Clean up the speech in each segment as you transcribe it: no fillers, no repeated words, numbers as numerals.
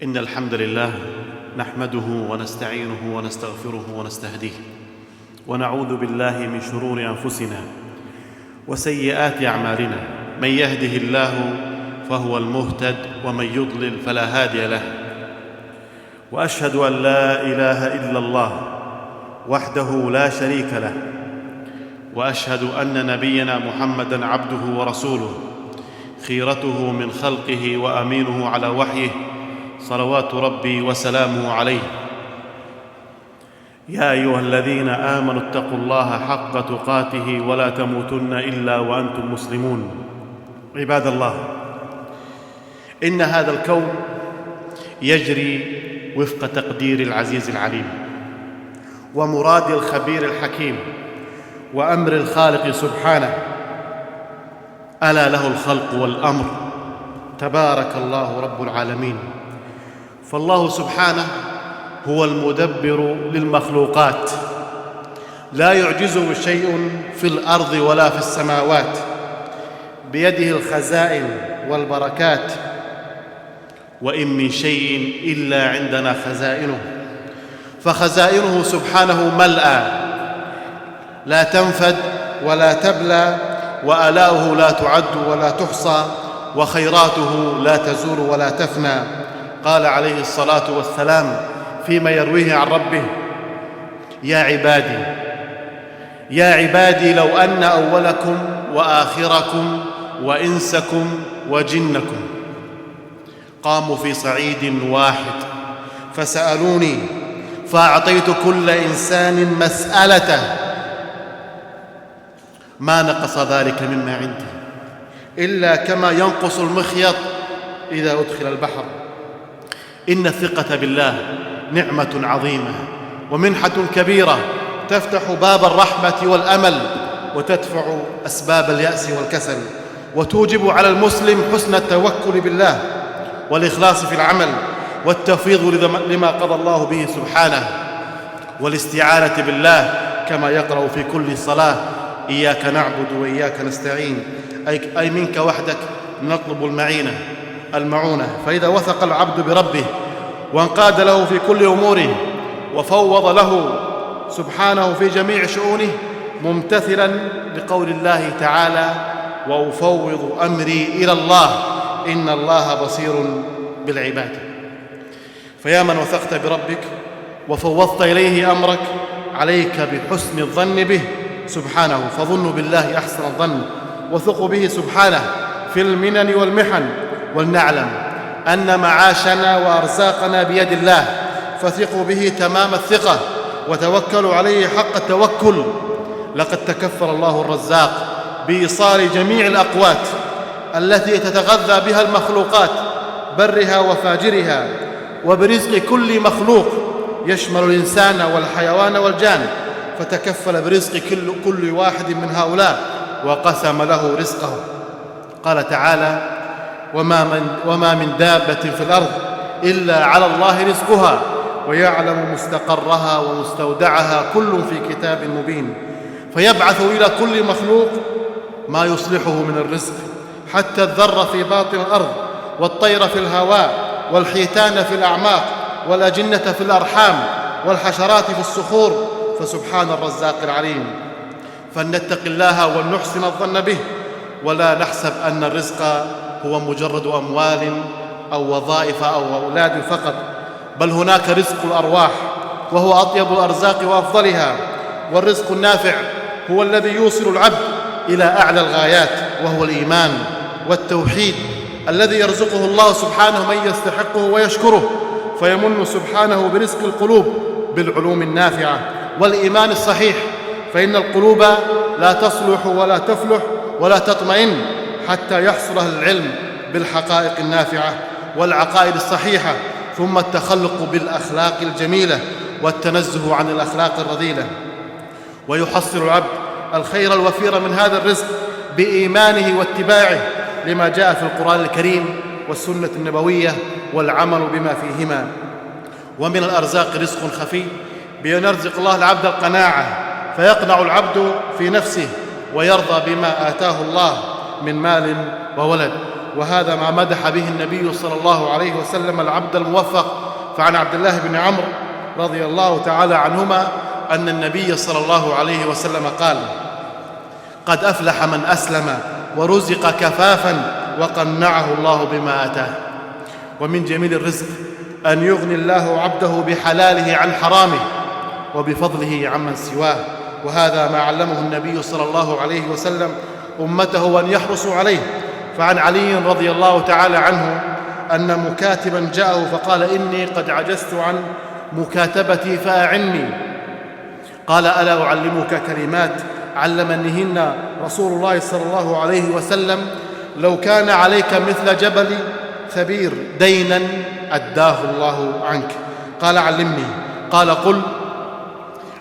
إن الحمد لله نحمده ونستعينه ونستغفره ونستهديه، ونعوذ بالله من شرور أنفسنا وسيئات أعمالنا. من يهده الله فهو المهتد، ومن يضلل فلا هادي له. وأشهد أن لا إله إلا الله وحده لا شريك له، وأشهد أن نبينا محمدًا عبده ورسوله، خيرته من خلقه وأمينه على وحيه، صلوات ربي وسلامه عليه. يا أيها الذين آمنوا اتقوا الله حق تقاته ولا تموتن إلا وأنتم مسلمون. عباد الله، إن هذا الكون يجري وفق تقدير العزيز العليم ومراد الخبير الحكيم وأمر الخالق سبحانه. ألا له الخلق والأمر، تبارك الله رب العالمين. فالله سبحانه هو المدبر للمخلوقات، لا يعجزه شيء في الأرض ولا في السماوات، بيده الخزائن والبركات، وإن من شيء إلا عندنا خزائنه، فخزائنه سبحانه ملأى لا تنفد ولا تبلى، وآلاؤه لا تعد ولا تحصى، وخيراته لا تزول ولا تفنى. قال عليه الصلاة والسلام فيما يرويه عن ربه: يا عبادي لو أن أولكم وآخركم وإنسكم وجنكم قاموا في صعيد واحد فسألوني فأعطيت كل إنسان مسألته، ما نقص ذلك مما عندي إلا كما ينقص المخيط إذا أدخل البحر. إن الثقة بالله نعمة عظيمة ومنحة كبيرة، تفتح باب الرحمة والأمل، وتدفع أسباب اليأس والكسل، وتوجب على المسلم حسن التوكل بالله والإخلاص في العمل والتفويض لما قضى الله به سبحانه، والاستعانة بالله كما يقرأ في كل صلاة: إياك نعبد وإياك نستعين، أي منك وحدك نطلب المعونة. فإذا وثق العبد بربه وانقاد له في كل أموره وفوض له سبحانه في جميع شؤونه، ممتثلا لقول الله تعالى: وأفوض أمري إلى الله إن الله بصير بالعباد. فيا من وثقت بربك وفوضت إليه أمرك، عليك بحسن الظن به سبحانه، فظنوا بالله أحسن الظن، وثقوا به سبحانه في المنن والمحن، ولنعلم أن معاشنا وأرزاقنا بيد الله، فثقوا به تمام الثقة وتوكلوا عليه حق التوكل. لقد تكفل الله الرزاق بإيصال جميع الأقوات التي تتغذى بها المخلوقات، برها وفاجرها، وبرزق كل مخلوق يشمل الإنسان والحيوان والجان، فتكفل برزق كل واحد من هؤلاء وقسم له رزقه. قال تعالى: وما من دابة في الأرض إلا على الله رزقها ويعلم مستقرها ومستودعها كل في كتاب مبين. فيبعث إلى كل مخلوق ما يصلحه من الرزق، حتى الذر في باطن الأرض، والطير في الهواء، والحيتان في الأعماق، والأجنة في الأرحام، والحشرات في الصخور، فسبحان الرزاق العليم. فلنتق الله ولنحسن الظن به، ولا نحسب أن الرزق هو مجرد أموال أو وظائف أو أولاد فقط، بل هناك رزق الأرواح، وهو أطيب الأرزاق وأفضلها. والرزق النافع هو الذي يوصل العبد إلى أعلى الغايات، وهو الإيمان والتوحيد، الذي يرزقه الله سبحانه من يستحقه ويشكره، فيمن سبحانه برزق القلوب بالعلوم النافعة والإيمان الصحيح، فإن القلوب لا تصلح ولا تفلح ولا تطمئن حتى يحصلها العلم بالحقائق النافعة والعقائد الصحيحة، ثم التخلق بالأخلاق الجميلة والتنزه عن الأخلاق الرذيلة. ويحصل العبد الخير الوفير من هذا الرزق بإيمانه واتباعه لما جاء في القرآن الكريم والسنة النبوية والعمل بما فيهما. ومن الأرزاق رزق خفي بأن يرزق الله العبد القناعة، فيقنع العبد في نفسه ويرضى بما آتاه الله من مال وولد، وهذا ما مدح به النبي صلى الله عليه وسلم العبد الموفق. فعن عبد الله بن عمرو رضي الله تعالى عنهما أن النبي صلى الله عليه وسلم قال: قد أفلح من أسلم ورزق كفافا وقنعه الله بما أتاه. ومن جميل الرزق أن يغني الله عبده بحلاله عن حرامه وبفضله عمن سواه، وهذا ما علمه النبي صلى الله عليه وسلم أمته وأن يحرصوا عليه. فعن علي رضي الله تعالى عنه أن مكاتبا جاءه فقال: إني قد عجزت عن مكاتبتي فأعني. قال: ألا أعلمك كلمات علمنيهن رسول الله صلى الله عليه وسلم؟ لو كان عليك مثل جبل ثبير دينا أداه الله عنك. قال: علمني. قال: قل: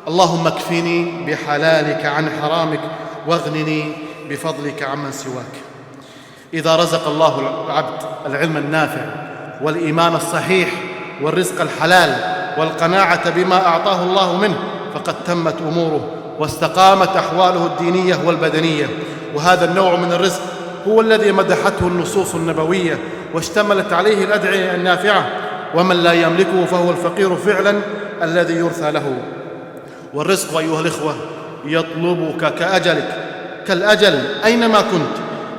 اللهم اكفني بحلالك عن حرامك واغنني بفضلك عمن سواك. إذا رزق الله العبد العلم النافع والإيمان الصحيح والرزق الحلال والقناعة بما أعطاه الله منه فقد تمت أموره واستقامت أحواله الدينية والبدنية. وهذا النوع من الرزق هو الذي مدحته النصوص النبوية واشتملت عليه الأدعية النافعة. ومن لا يملكه فهو الفقير فعلا الذي يرثى له. والرزق أيها الإخوة يطلبك كالأجل أينما كنت،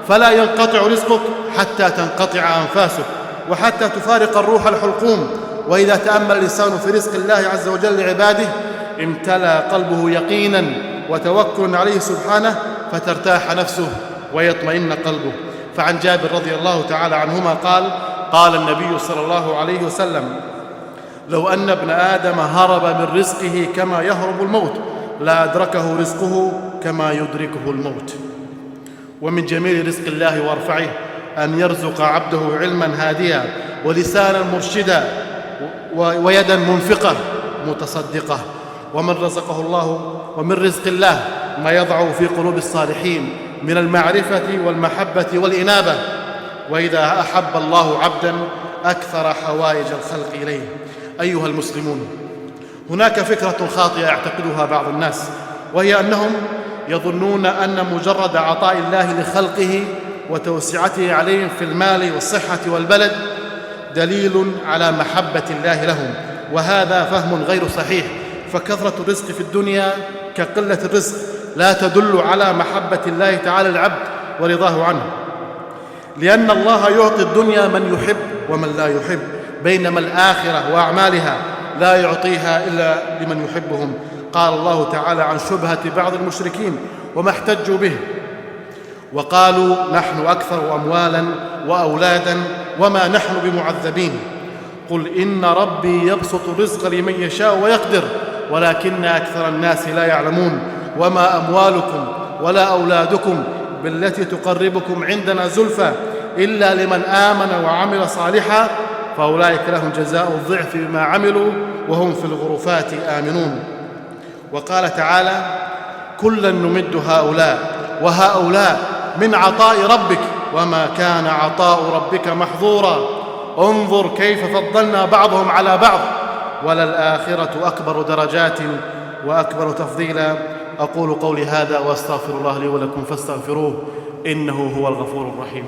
فلا ينقطع رزقك حتى تنقطع أنفاسك وحتى تفارق الروح الحلقوم. وإذا تأمل الإنسان في رزق الله عز وجل لعباده امتلأ قلبه يقينا وتوكل عليه سبحانه، فترتاح نفسه ويطمئن قلبه. فعن جابر رضي الله تعالى عنهما قال النبي صلى الله عليه وسلم: لو أن ابن آدم هرب من رزقه كما يهرب الموت لا أدركه رزقه كما يدركه الموت. ومن جميل رزق الله وارفعه أن يرزق عبده علما هاديا ولسانا مرشدا ويدا منفقة متصدقة. ومن رزق الله ما يضع في قلوب الصالحين من المعرفة والمحبة والإنابة. وإذا أحب الله عبدا أكثر حوائج الخلق إليه. أيها المسلمون، هناك فكرة خاطئة يعتقدها بعض الناس، وهي أنهم يظنون أن مجرد عطاء الله لخلقه وتوسعته عليهم في المال والصحة والبلد دليل على محبة الله لهم، وهذا فهم غير صحيح. فكثرة الرزق في الدنيا كقلة الرزق لا تدل على محبة الله تعالى العبد ورضاه عنه، لأن الله يعطي الدنيا من يحب ومن لا يحب، بينما الآخرة وأعمالها لا يعطيها إلا لمن يحبهم. قال الله تعالى عن شبهة بعض المشركين وما احتجوا به وقالوا: نحن أكثر أموالا وأولادا وما نحن بمعذبين. قل إن ربي يبسط الرزق لمن يشاء ويقدر ولكن أكثر الناس لا يعلمون. وما أموالكم ولا أولادكم بالتي تقربكم عندنا زلفى إلا لمن آمن وعمل صالحا فأولئك لهم جزاء الضعف بما عملوا وهم في الغرفات آمنون. وقال تعالى: كلا نمد هؤلاء وهؤلاء من عطاء ربك وما كان عطاء ربك محظورا انظر كيف فضلنا بعضهم على بعض وللآخرة أكبر درجات وأكبر تفضيلا. أقول قولي هذا وأستغفر الله لي ولكم فاستغفروه إنه هو الغفور الرحيم.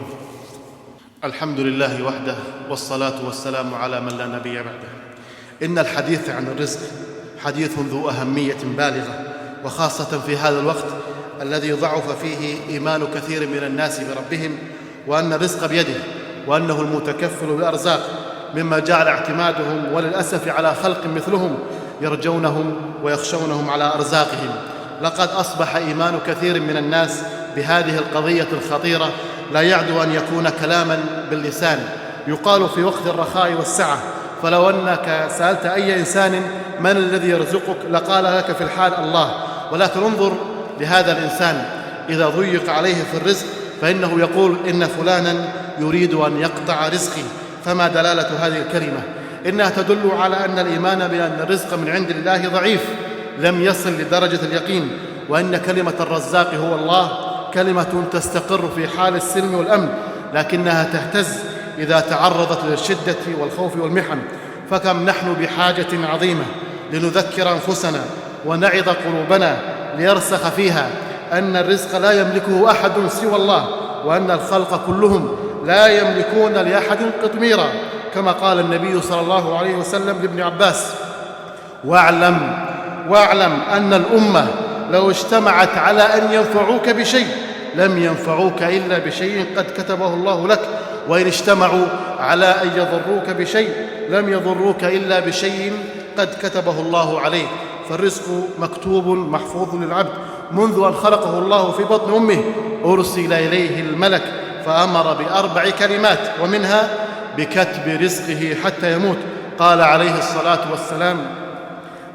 الحمد لله وحده والصلاة والسلام على من لا نبي بعده. إن الحديث عن الرزق حديث ذو أهمية بالغة، وخاصة في هذا الوقت الذي ضعف فيه إيمان كثير من الناس بربهم، وأن الرزق بيده وأنه المتكفل بالأرزاق، مما جعل اعتمادهم وللأسف على خلق مثلهم يرجونهم ويخشونهم على أرزاقهم. لقد أصبح إيمان كثير من الناس بهذه القضية الخطيرة لا يعدو أن يكون كلاما باللسان يقال في وقت الرخاء والسعة. فلو أنك سألت أي إنسان من الذي يرزقك لقال لك في الحال الله. ولكن انظر لهذا الإنسان إذا ضيق عليه في الرزق فإنه يقول إن فلانا يريد أن يقطع رزقي. فما دلالة هذه الكلمة؟ إنها تدل على أن الإيمان بأن الرزق من عند الله ضعيف لم يصل لدرجة اليقين، وأن كلمة الرزاق هو الله كلمة تستقر في حال السلم والأمن، لكنها تهتز إذا تعرضت للشدة والخوف والمحن. فكم نحن بحاجة عظيمة لنذكر أنفسنا ونعظ قلوبنا ليرسخ فيها أن الرزق لا يملكه أحد سوى الله، وأن الخلق كلهم لا يملكون لأحد قطميرا، كما قال النبي صلى الله عليه وسلم لابن عباس: واعلم أن الأمة لو اجتمعت على أن ينفعوك بشيء لم ينفعوك إلا بشيء قد كتبه الله لك، وإن اجتمعوا على أن يضروك بشيء لم يضروك إلا بشيء قد كتبه الله عليك. فالرزق مكتوب محفوظ للعبد منذ أن خلقه الله في بطن أمه. أرسل إليه الملك فأمر ب4 كلمات، ومنها بكتب رزقه حتى يموت. قال عليه الصلاة والسلام: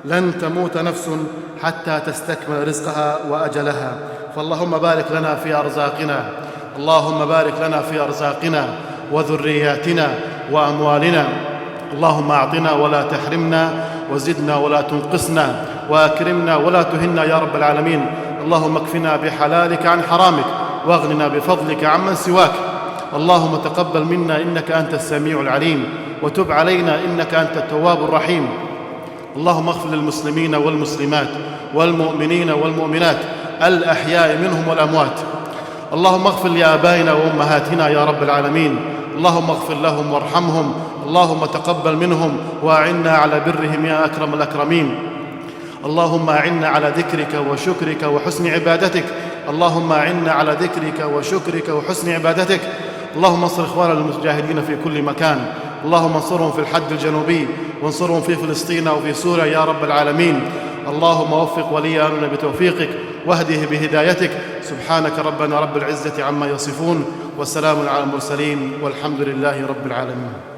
لن تموت نفس حتى تستكمل رزقها وأجلها. فاللهم بارك لنا في أرزاقنا، اللهم بارك لنا في أرزاقنا وذرياتنا وأموالنا. اللهم أعطنا ولا تحرمنا، وزدنا ولا تنقصنا، وأكرمنا ولا تهنا يا رب العالمين. اللهم اكفنا بحلالك عن حرامك، واغننا بفضلك عمن سواك. اللهم تقبل منا إنك أنت السميع العليم، وتب علينا إنك أنت التواب الرحيم. اللهم اغفر للمسلمين والمسلمات والمؤمنين والمؤمنات الأحياء منهم والأموات. اللهم اغفر لآبائنا وأمهاتنا يا رب العالمين، اللهم اغفر لهم وارحمهم، اللهم تقبل منهم وأعنا على برهم يا أكرم الأكرمين. اللهم أعنا على ذكرك وشكرك وحسن عبادتك، اللهم أعنا على ذكرك وشكرك وحسن عبادتك. اللهم انصر إخواننا المجاهدين في كل مكان، اللهم انصرهم في الحد الجنوبي، وانصرهم في فلسطين وفي سوريا يا رب العالمين. اللهم وفق ولي أمرنا بتوفيقك، واهده بهدايتك. سبحانك ربنا رب العزة عما يصفون، والسلام على المرسلين، والحمد لله رب العالمين.